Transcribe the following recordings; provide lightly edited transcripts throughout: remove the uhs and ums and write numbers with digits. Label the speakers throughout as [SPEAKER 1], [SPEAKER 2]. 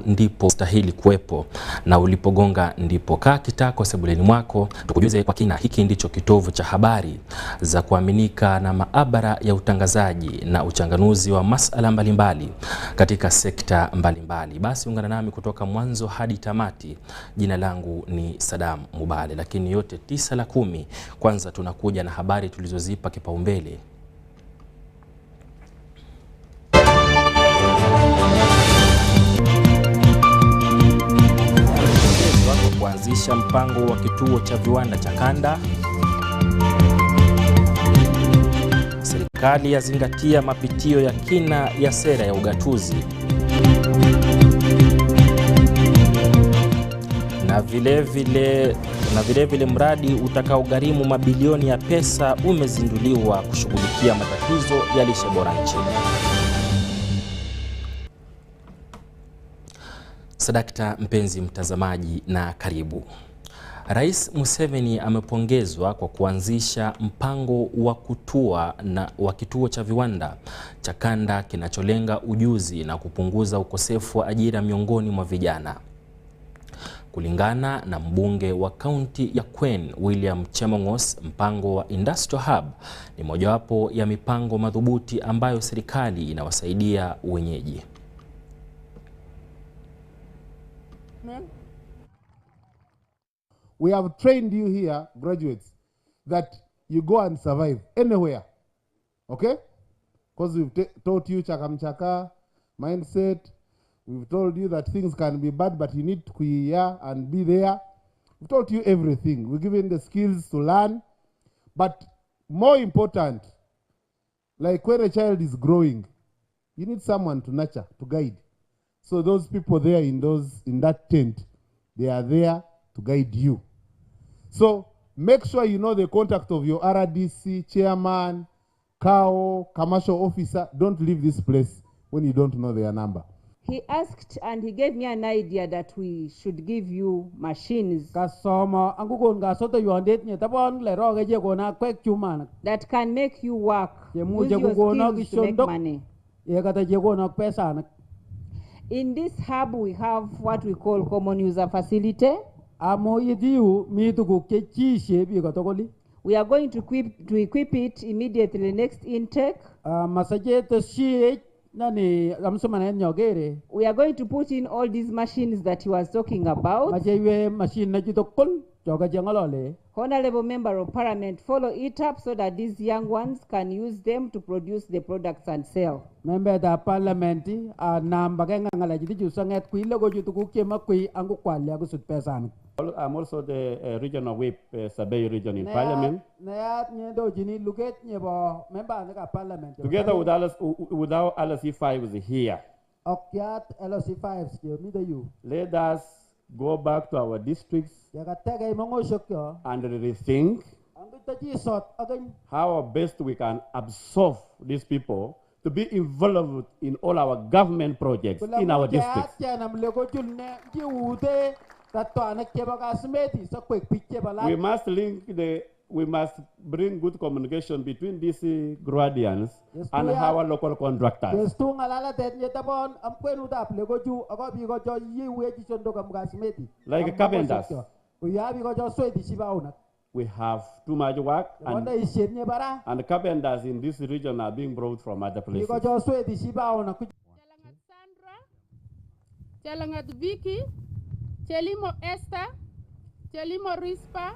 [SPEAKER 1] Ndipo stahili kuwepo na ulipogonga ndipo. Kaa kitako sebuleni mwako tukujuze kwa kina. Hiki ndicho kitovu cha habari za kuaminika na maabara ya utangazaji na uchanganuzi wa masala mbalimbali katika sekta mbalimbali. Basi ungana nami kutoka mwanzo hadi tamati. Jina langu ni Sadam Muballe, lakini yote 9:10. Kwanza tunakuja na habari tulizozipa kipaumbele. Kuanzisha mpango wa kituo cha viwanda cha kanda. Serikali yazingatia mapitio ya kina ya sera ya ugatuzi. Na vile vile mradi utakaogharimu mabilioni ya pesa umezinduliwa kushughulikia matatizo ya lishe bora nchini. Sadakta mpenzi mtazamaji na karibu. Rais Museveni amepongezwa kwa kuanzisha mpango wa kituo cha viwanda cha kanda kinacholenga ujuzi na kupunguza ukosefu wa ajira miongoni mwa vijana. Kulingana na mbunge wa kaunti ya Kwen William Chemong'os, mpango wa Industrial Hub ni mojawapo ya mipango madhubuti ambayo serikali inawasaidia wenyeji.
[SPEAKER 2] We have trained you here, graduates, that you go and survive anywhere, okay? Because we've taught you chakamchaka mindset. We've told you that things can be bad, but you need to be here and be there. We've taught you everything. We've given the skills to learn. But more important, like when a child is growing, you need someone to nurture, to guide. So those people there in that tent, they are there to guide you. So make sure you know the contact of your RDC, chairman, CAO, commercial officer. Don't leave this place when you don't know their number.
[SPEAKER 3] He asked and he gave me an idea that we should give you machines that can make you work, use your skills to make money. In this hub, we have what we call common user facility. We are going to equip it immediately next intake. We are going to put in all these machines that he was talking about. Honorable Member of Parliament, follow it up so that these young ones can use them to produce the products and sell.
[SPEAKER 4] Member of Parliament, I'm
[SPEAKER 5] also the regional whip, Sabay region in Parliament. Together with our LC5 is here. Let us go back to our districts and rethink how best we can absorb these people to be involved in all our government projects in our districts. We must link we must bring good communication between these Gruadians
[SPEAKER 4] Yes,
[SPEAKER 5] and
[SPEAKER 4] we
[SPEAKER 5] our local contractors.
[SPEAKER 4] Yes, tu ngalala tet nyetabon amkwenu tap lego ju agobi go jo yiwe jichondo kamgasimeti.
[SPEAKER 5] Like carpenters.
[SPEAKER 4] Uyabi go jo swedi shibauna.
[SPEAKER 5] We have too much work, and carpenters in this region are being brought from other places.
[SPEAKER 6] Chalangat Sandra, Chalangat Vicky, Chelimo Esther, Chelimo Rispa.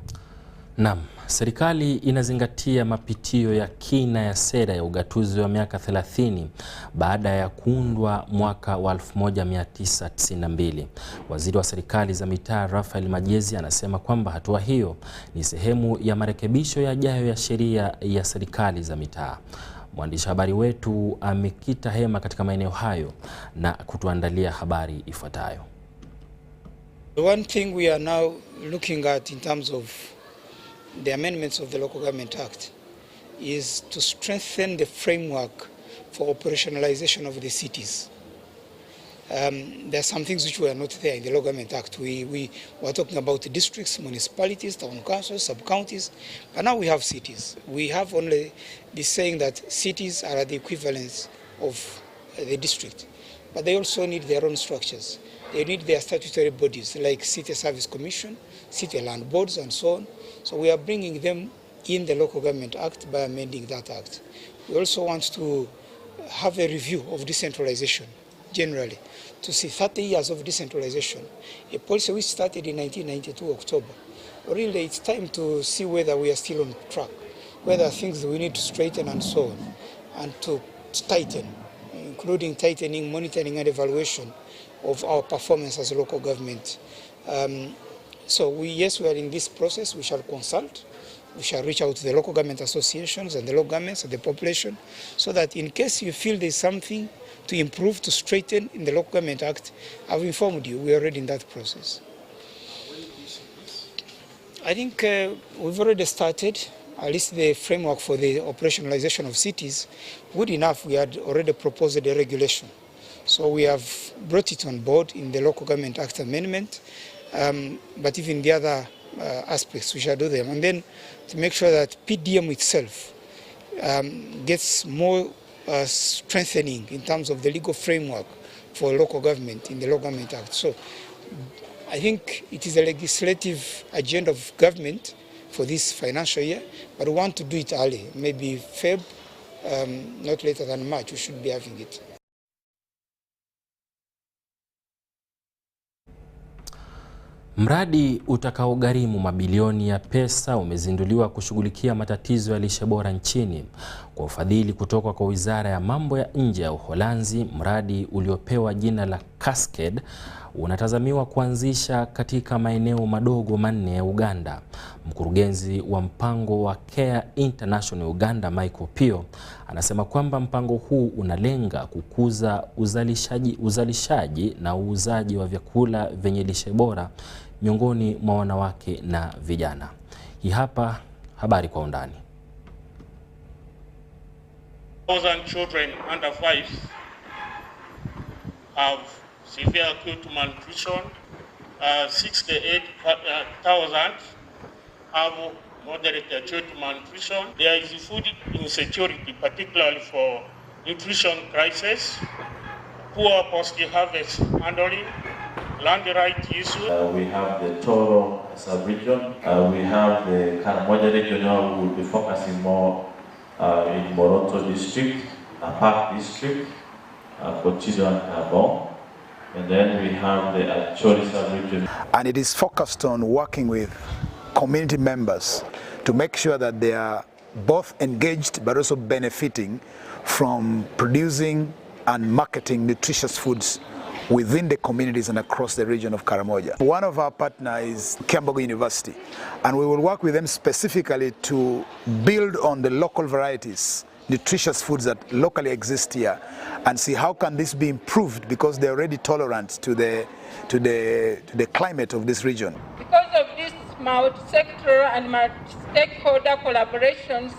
[SPEAKER 1] Naam, serikali inazingatia mapitio ya kina ya sera ya ugatuzi wa miaka 30 baada ya kuundwa mwaka wa 1992. Waziri wa serikali za mitaa Rafael Majezi anasema kwamba hatua hiyo ni sehemu ya marekebisho yajayo ya sheria ya serikali za mitaa. Mwandishi habari wetu amekita hema katika maeneo hayo na kutuandalia habari ifuatayo.
[SPEAKER 7] The one thing we are now looking at in terms of the amendments of the Local Government Act is to strengthen the framework for operationalization of the cities. There are some things which were not there in the Local Government Act. We were talking about districts, municipalities, town councils, sub-counties, but now we have cities. We have only this saying that cities are the equivalents of the district, but they also need their own structures. They need their statutory bodies like City Service Commission, City Land Boards, and so on. So we are bringing them in the Local Government Act by amending that act. We also want to have a review of decentralization generally, to see 30 years of decentralization, a policy which started in 1992 October. Really, it's time to see whether we are still on track, whether things we need to straighten and so on, and to tighten, including tightening, monitoring and evaluation of our performance as a local government. So yes, we are in this process. We shall consult. We shall reach out to the local government associations and the local governments and the population, so that in case you feel there's something to improve, to straighten in the Local Government Act, I've informed you, we are already in that process. I think we've already started, at least the framework for the operationalization of cities. Good enough, we had already proposed a regulation. So we have brought it on board in the Local Government Act amendment, but even the other aspects, we shall do them. And then to make sure that PDM itself gets more strengthening in terms of the legal framework for local government in the Local Government Act. So I think it is a legislative agenda of government for this financial year, but we want to do it early, maybe Feb, not later than March, we should be having it.
[SPEAKER 1] Mradi utakaogharimu mabilioni ya pesa umezinduliwa kushughulikia matatizo ya lishe bora nchini kwa ufadhili kutoka kwa Wizara ya Mambo ya Nje ya Uholanzi. Mradi uliopewa jina la Cascade unatazamiwa kuanzisha katika maeneo madogo manne ya Uganda. Mkurugenzi wa mpango wa Care International Uganda, Michael Pio, anasema kwamba mpango huu unalenga kukuza uzalishaji na uuzaji wa vyakula vyenye lishe bora miongoni mwa wanawake na vijana. Hii hapa habari kwa undani.
[SPEAKER 8] 1,000 children under 5 have severe acute malnutrition. 68,000 have moderate acute malnutrition. There is food insecurity, particularly for nutrition crisis, poor post-harvest handling, land right issues.
[SPEAKER 9] We have the Toro sub-region. We have the Karamoja regional, who will be focusing more in Moroto district, Park district, Kochido and Kabong. And then we have the Acholi sub-region.
[SPEAKER 10] And it is focused on working with community members to make sure that they are both engaged but also benefiting from producing and marketing nutritious foods within the communities and across the region of Karamoja. One of our partners is Kiambogo University, and we will work with them specifically to build on the local varieties, nutritious foods that locally exist here, and see how can this be improved, because they're already tolerant to the climate of this region.
[SPEAKER 6] Because of this multi-sectoral and multi-stakeholder collaborations,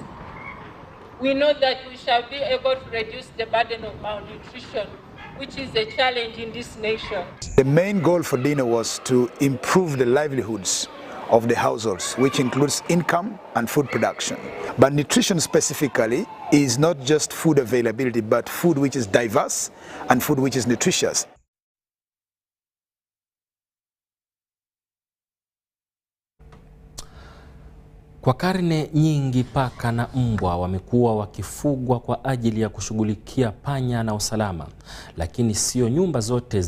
[SPEAKER 6] we know that we shall be able to reduce the burden of malnutrition, which is a challenge in this nation.
[SPEAKER 10] The main goal for dinner was to improve the livelihoods of the households, which includes income and food production. But nutrition specifically is not just food availability, but food which is diverse and food which is nutritious.
[SPEAKER 1] Kwa karne nyingi paka na mbwa wamekuwa wakifugwa kwa ajili ya kushughulikia panya na usalama, lakini sio nyumba zote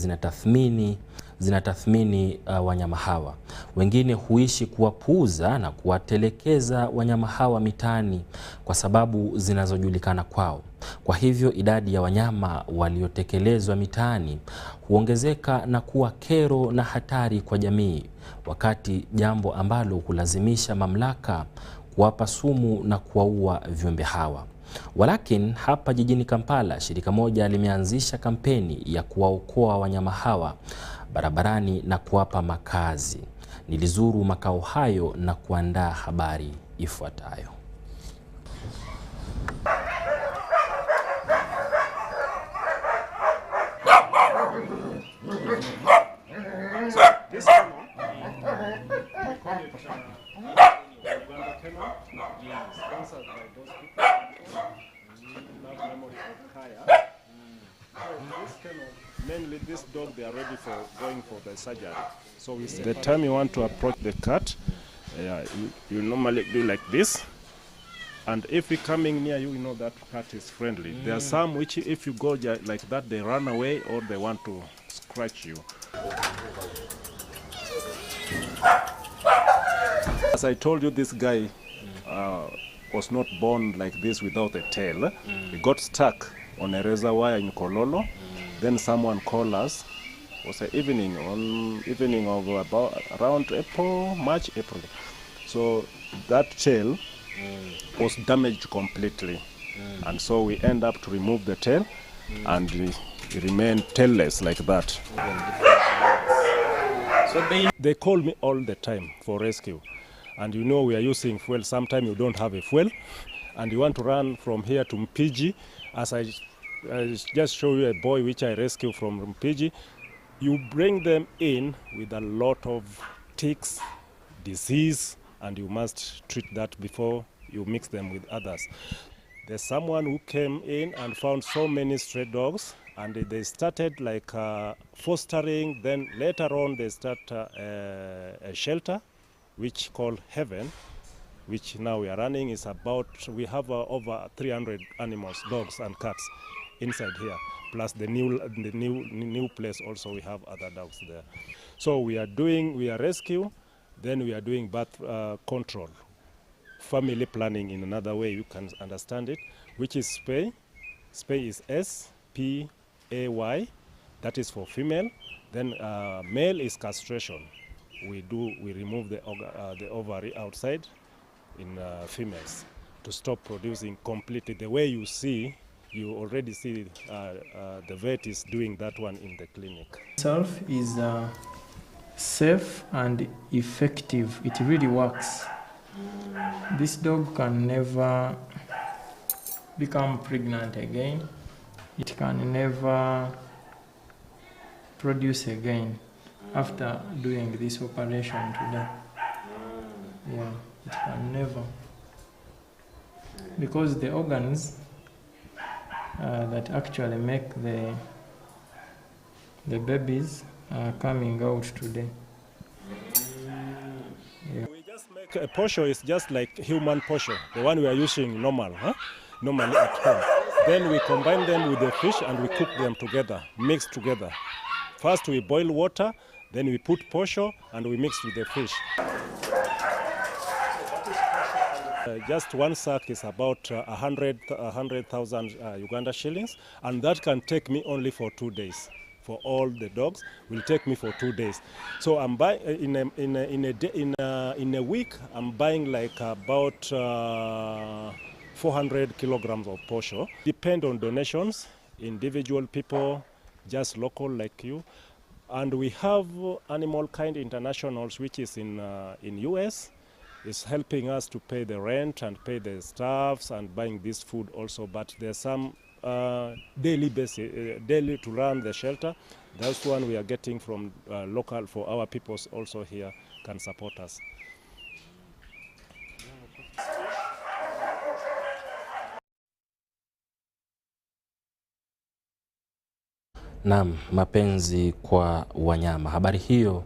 [SPEAKER 1] zinatathmini wanyama hawa. Wengine huishi kuwapuuza na kuwatelekeza wanyama hawa mitaani kwa sababu zinazojulikana kwao. Kwa hivyo idadi ya wanyama waliotekelezwa mitaani huongezeka na kuwa kero na hatari kwa jamii, wakati jambo ambalo hulazimisha mamlaka kuwapa sumu na kuwaua viumbe hawa. Walakin hapa jijini Kampala, shirika moja limeanzisha kampeni ya kuwaokoa wanyama hawa barabarani na kuwapa makazi. Nilizuru makao hayo na kuandaa habari ifuatayo.
[SPEAKER 11] Mainly this dog, they are ready for going for the surgery. So the time you want to approach the cat, you normally do like this. And if you're coming near you, you know that cat is friendly. There are some which if you go like that, they run away or they want to scratch you. As I told you, this guy was not born like this without a tail. He got stuck on a reservoir in Kololo. Then someone called us. It was an evening of about around March, April. So that tail was damaged completely. And so we end up to remove the tail and he remained tailless like that. So they call me all the time for rescue. And you know we are using fuel. Sometimes you don't have a fuel and you want to run from here to Mpiji. As I just show you a boy which I rescued from Mpiji. You bring them in with a lot of ticks, disease, and you must treat that before you mix them with others. There's someone who came in and found so many stray dogs, and they started like fostering. Then later on they start a shelter which called Heaven, which now we are running. Is about, we have over 300 animals, dogs and cats inside here, plus the new place also we have other dogs there. So we are rescue, then we are doing birth control, family planning in another way you can understand it, which is spay. Spay is S-P-A-Y, that is for female. Then male is castration. We remove the ovary outside in females to stop producing completely. The way you see, you already see the vet is doing that one in the clinic.
[SPEAKER 12] Itself is safe and effective. It really works. This dog can never become pregnant again. It can never produce again after doing this operation today. Yeah, it can never. Because the organs that actually make the babies are coming out today. Yeah.
[SPEAKER 11] We just make a posho is just like human posho, the one we are using normally at home. Then we combine them with the fish and we cook them together, mix together. First we boil water, then we put posho and we mix with the fish. Just one sack is about 100,000 Uganda shillings, and that can take me only for 2 days. For all the dogs, will take me for 2 days. So I'm buying in a week. I'm buying like about 400 kilograms of posho. Depend on donations, individual people, just local like you, and we have Animal Kind Internationals, which is in US. Is helping us to pay the rent and pay the staffs and buying this food also. But there's some daily basis, daily to run the shelter. That's one we are getting from local, for our peoples also here can support us.
[SPEAKER 1] Naam, mapenzi kwa wanyama. Habari hiyo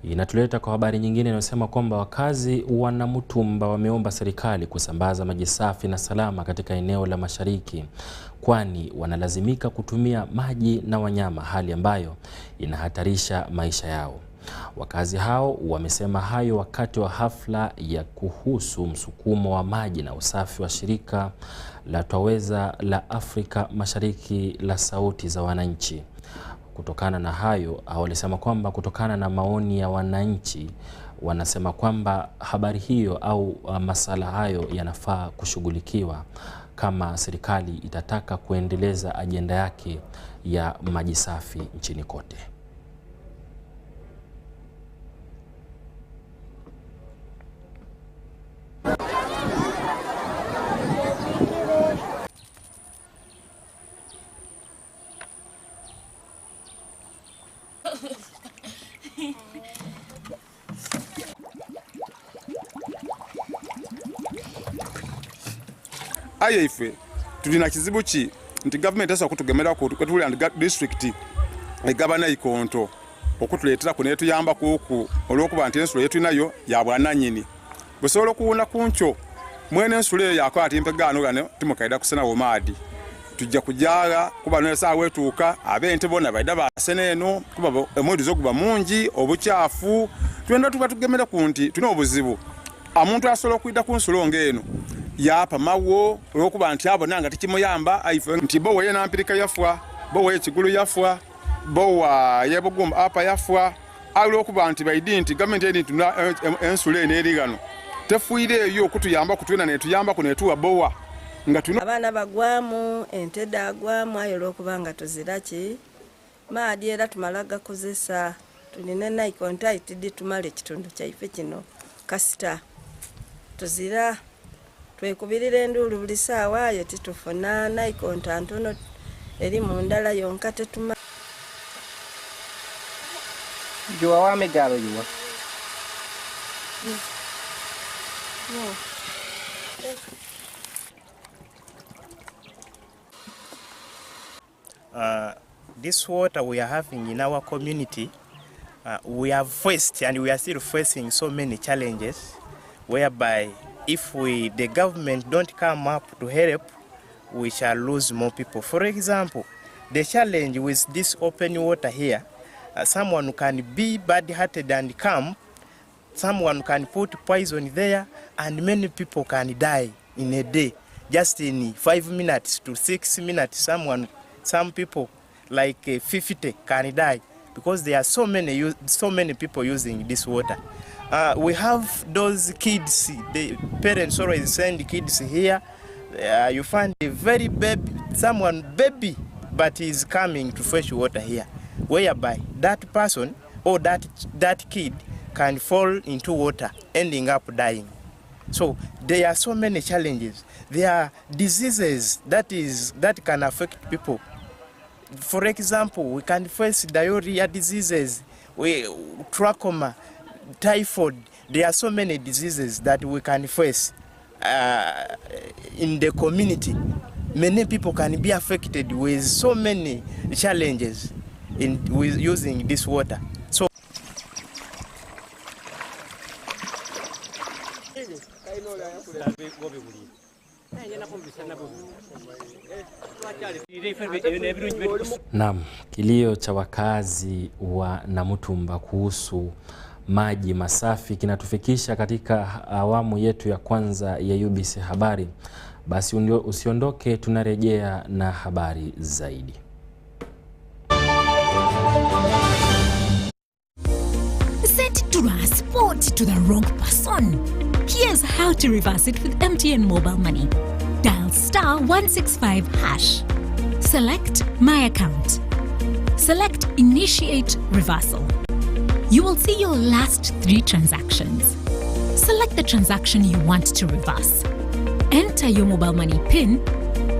[SPEAKER 1] inatuleta kwa habari nyingine inayosema kwamba wakazi wa Namutumba wameomba serikali kusambaza maji safi na salama katika eneo la mashariki, kwani wanalazimika kutumia maji na wanyama, hali ambayo inahatarisha maisha yao. Wakazi hao wamesema hayo wakati wa hafla ya kuhusu msukumo wa maji na usafi wa shirika la Twaweza la Afrika Mashariki la Sauti za Wananchi. Kutokana na hayo, walisema kwamba kutokana na maoni ya wananchi, wanasema kwamba habari hiyo au masala hayo yanafaa kushughulikiwa kama serikali itataka kuendeleza ajenda yake ya maji safi nchini kote.
[SPEAKER 13] Aye ife tulina kizibu ki nti government esa kutugemera ku Wetland district egabana ikonto okutuletera ku netu yamba kuku olwokuba nti ensulo yetu nayo ya bwananyini busobola kuwuna kuncho mwene ensulo yako ati mpegano gane tumukaida kusena omadi tujja kujaga kuba nesa wetuka abente bona baida baseneno kuba emodi zokuba mungi obuchafu twenda tuba tugemera kunti tuna obuzibu amuntu asobola kuida ku nsulo ngeno yapa mawo olwokuba nti abo nanga tikimuyamba aife nti bo weye nampirika yafwa bo weye kigulu yafwa bo wa yebugum apa yafwa olwokuba nti baidi nti government eni tuna ensule nerigano tefuire yo kutuyamba kutwena netuyamba kunetuwa bowa nga tuna
[SPEAKER 14] abana bagwamu enteda agwamu ayo olwokuba tuziraki maadi era tumalaga kozesa tulina naikontaitidi tumale kitundu kyaife kino kasita tuzira twekubirira endulu buli saawa ayo titufuna naikonta ntono eri mu ndala yonka tetuma
[SPEAKER 15] juwa wame galo yuwa
[SPEAKER 16] This water we are having in our community, we have faced and we are still facing so many challenges whereby if the government don't come up to help, we shall lose more people. For example, the challenge with this open water here, someone can be bad-hearted and come, someone can put poison there, and many people can die in a day. Just in 5 minutes to 6 minutes, some people like 50 can die because there are so many people using this water. We have those kids, the parents always send kids here. You find a very baby, but is coming to fetch water here, whereby that person or that kid can fall into water, ending up dying. So there are so many challenges. There are diseases that can affect people. For example, we can face diarrhea diseases, trachoma, typhoid. There are so many diseases that we can face in the community. Many people can be affected with so many challenges with using this water. So
[SPEAKER 1] Naam, kilio cha wakazi wa Namutumba kuhusu maji masafi kinatufikisha katika awamu yetu ya kwanza ya UBC Habari. Basi usiondoke, tunarejea na habari zaidi.
[SPEAKER 17] Sent transport to the wrong person. Here's how to reverse it with MTN mobile money. Dial *165#. Select My Account. Select Initiate Reversal. You will see your last 3 transactions. Select the transaction you want to reverse. Enter your mobile money PIN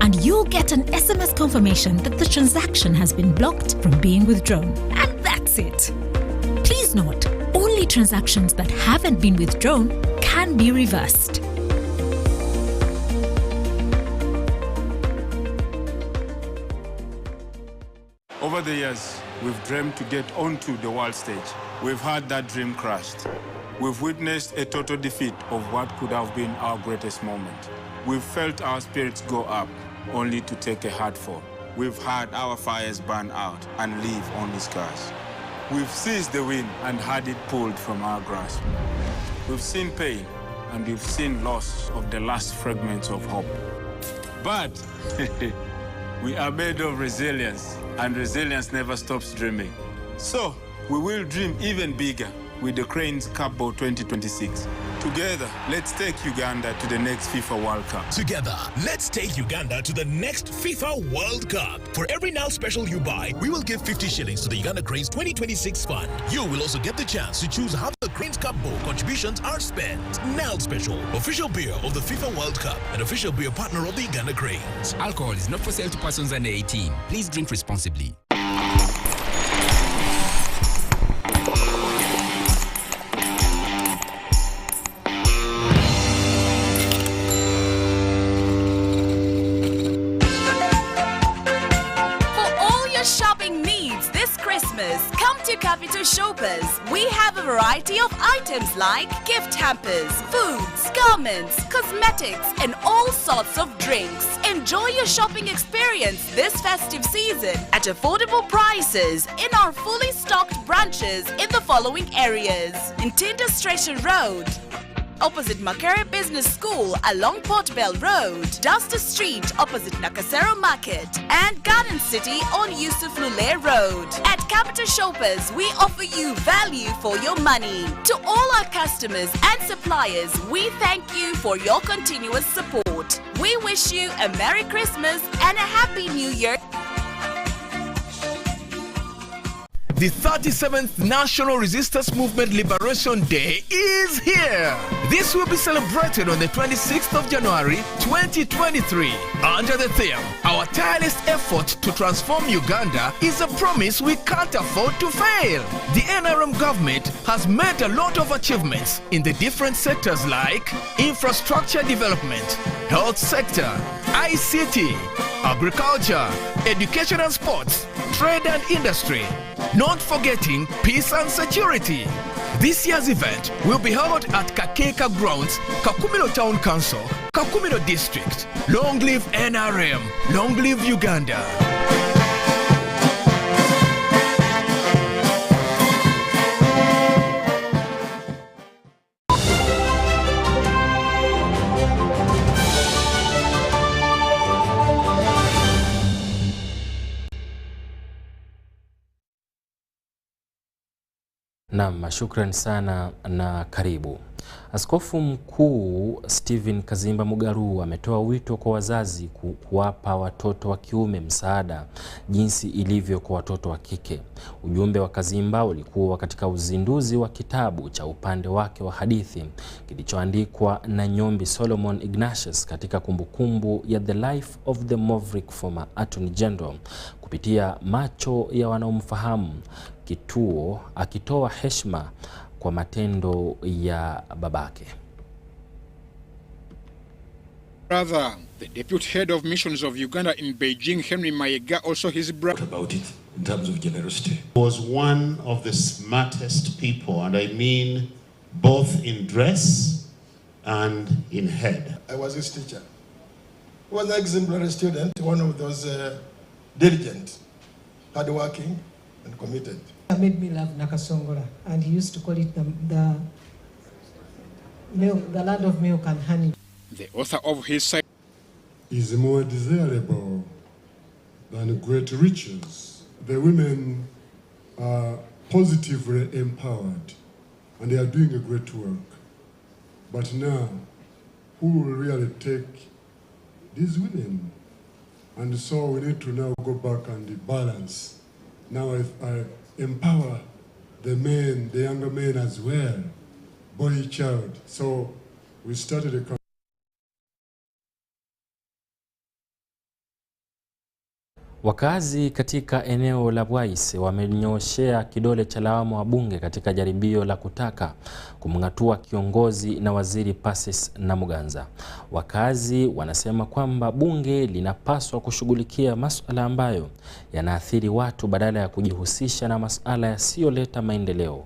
[SPEAKER 17] and you'll get an SMS confirmation that the transaction has been blocked from being withdrawn. And that's it. Please note, only transactions that haven't been withdrawn can be reversed.
[SPEAKER 18] Over the years, we've dreamed to get onto the world stage. We've had that dream crushed. We've witnessed a total defeat of what could have been our greatest moment. We've felt our spirits go up, only to take a hard fall. We've had our fires burn out and leave only scars. We've seized the wind and had it pulled from our grasp. We've seen pain and we've seen loss of the last fragments of hope. But we are made of resilience, and resilience never stops dreaming. So we will dream even bigger with the Cranes Cup Bowl 2026. Together, let's take Uganda to the next FIFA World Cup.
[SPEAKER 19] Together, let's take Uganda to the next FIFA World Cup. For every Now Special you buy, we will give 50 shillings to the Uganda Cranes 2026 fund. You will also get the chance to choose how the Cranes Cup Bowl contributions are spent. Now Special, official beer of the FIFA World Cup and official beer partner of the Uganda Cranes.
[SPEAKER 20] Alcohol is not for sale to persons under 18. Please drink responsibly.
[SPEAKER 21] Come to Capital Shoppers. We have a variety of items like gift hampers, foods, garments, cosmetics, and all sorts of drinks. Enjoy your shopping experience this festive season at affordable prices in our fully stocked branches in the following areas: in Tinder Station Road, opposite Makere Business School along Port Bell Road, Duster Street opposite Nakasero Market, and Garden City on Yusuf Lule Road. At Capital Shoppers, we offer you value for your money. To all our customers and suppliers, we thank you for your continuous support. We wish you a Merry Christmas and a Happy New Year.
[SPEAKER 19] The 37th National Resistance Movement Liberation Day is here. This will be celebrated on the 26th of January 2023 under the theme, Our Tireless Effort to Transform Uganda is a Promise We Can't Afford to Fail. The NRM government has made a lot of achievements in the different sectors like infrastructure development, health sector, ICT, agriculture, education and sports, trade and industry, not forgetting peace and security. This year's event will be held at Kakeka Grounds, Kakumiro Town Council, Kakumiro District. Long live NRM, long live Uganda.
[SPEAKER 1] Naam, shukran sana na karibu. Askofu Mkuu Stephen Kazimba Mugaru ametoa wito kwa wazazi kuwapa watoto wa kiume msaada jinsi ilivyo kwa watoto wa kike. Ujumbe wa Kazimba ulikuwa katika uzinduzi wa kitabu cha upande wake wa hadithi kilichoandikwa na Nyombi Solomon Ignatius katika kumbukumbu ya The Life of the Maverick former Attorney General kupitia macho ya wanaomfahamu, kituo akitoa heshima kwa matendo ya babake.
[SPEAKER 22] Brother, the deputy head of missions of Uganda in Beijing, Henry Mayiga, also his brother.
[SPEAKER 23] About it in terms of generosity. Was one of the smartest people, and I mean both in dress and in head.
[SPEAKER 24] I was his teacher. He was an exemplary student, one of those diligent, hardworking, and committed.
[SPEAKER 25] Made me love Nakasongola, and he used to call it the land of milk and honey.
[SPEAKER 22] The author of his site
[SPEAKER 26] is more desirable than great riches. The women are positively empowered, and they are doing a great work. But now, who will really take these women? And so we need to now go back and balance. Now if I empower the men, the younger men as well, boy, child. So we started a
[SPEAKER 1] Wakazi katika eneo la Bwaise wamenyoshea kidole cha lawama wabunge katika jaribio la kutaka kumng'atua kiongozi na waziri Pacis Namuganza. Wakazi wanasema kwamba bunge linapaswa kushughulikia masuala ambayo yanaathiri watu badala ya kujihusisha na masuala yasiyoleta maendeleo.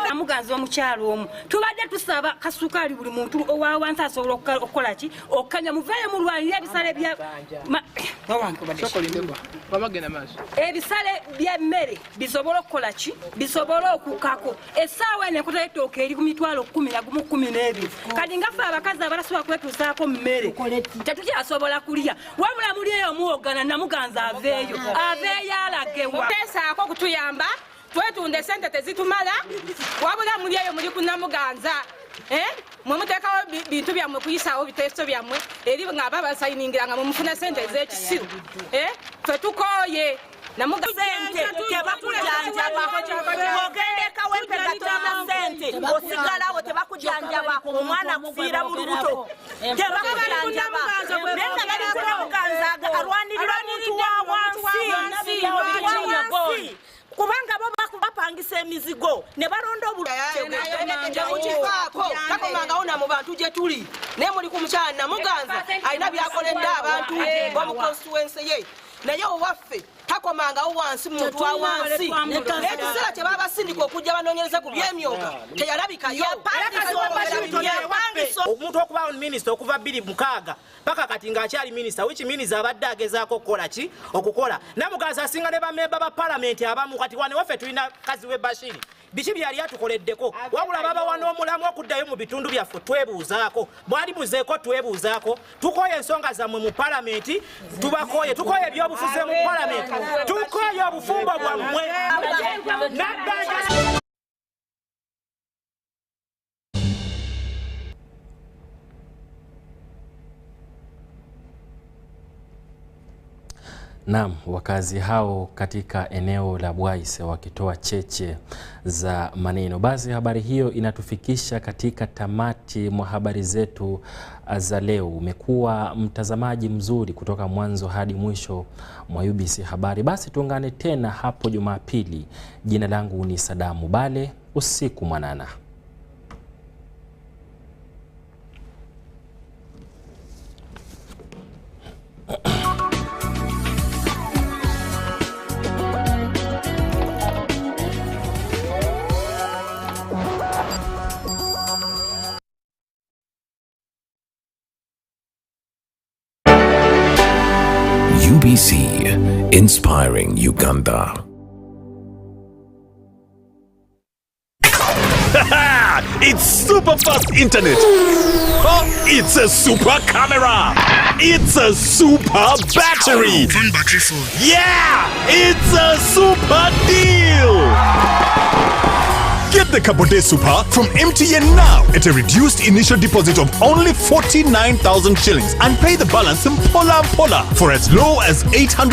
[SPEAKER 2] Namuganza omukyalo omu tubadde tusaba kasukali buli muntu owawansi asobola okukola ki okukanya muveeyo mulwanirira ebisale bya ebisale by'emmere bisobola okukola ki bisobola okukako essaawa eno enkota y'ettooke eri ku mitwalo 11,12 kati nga ffe abakazi abalasobola kwetuusaako mmere tetukyasobola kulya wabula muli eyo muwogana Namuganza aveeyo alagewa
[SPEAKER 3] tesaako okutuyamba twetunda sente tezitumala wabula muli eyo muli ku Namuganza mwe muteekawo bintu byammwe kuyisaawo biteeso byammwe eri nga babasayiningira nga mumufuna sente ez'ekisiru ffe tukooye Namuganza
[SPEAKER 4] tebakujanjaba ogendeka wempega tona sente osigalawo tebakujanjaba omwana kufiira mu lubuto tebakujanjaba nenga bali ku Namuganza alwanirira muntu wa wansi kubanga bo bapangisa emizigo ne balonda
[SPEAKER 2] obulungi takomangawo na mu bantu gye tuli naye muli ku mukyala Namuganza alina byakoledde abantu bomu constituency ye naye owaffe takomangawo wansi muntu wa wansi ekiseera kye babasindika okujja banoonyereza ku by'emyoga teyalabikayo
[SPEAKER 4] omuntu okuba minisita okuva 2006 paka kati ng'akyali minisita which means abadde agezaako okukola ki okukola Namuganza asinga ne bamemba ba palamenti abamu kati wane waffe tulina kazi we Bashiri biki byali atukoleddeko wabula babawa n'omulamu okuddayo mu bitundu byaffe twebuuzaako bwali buzeeko twebuuzaako tukooye ensonga zammwe mu palamenti tubakoye tukooye ebyobufuzi mu palamenti tukooye obufumbo bwammwe
[SPEAKER 1] Naam, wakazi hao katika eneo la Bwaise wakitoa cheche za maneno. Basi habari hiyo inatufikisha katika tamati mwa habari zetu za leo. Umekuwa mtazamaji mzuri kutoka mwanzo hadi mwisho mwa UBC Habari. Basi tuungane tena hapo Jumapili. Jina langu ni Sadam Muballe. Usiku mwanana.
[SPEAKER 5] UBC, inspiring Uganda.
[SPEAKER 7] It's super fast internet. Oh, it's a super camera. It's a super battery.
[SPEAKER 8] Fun battery phone.
[SPEAKER 7] Yeah, it's a super deal. Get the Kabode Super from MTN now at a reduced initial deposit of only 49,000 shillings and pay the balance in Pola for as low as 800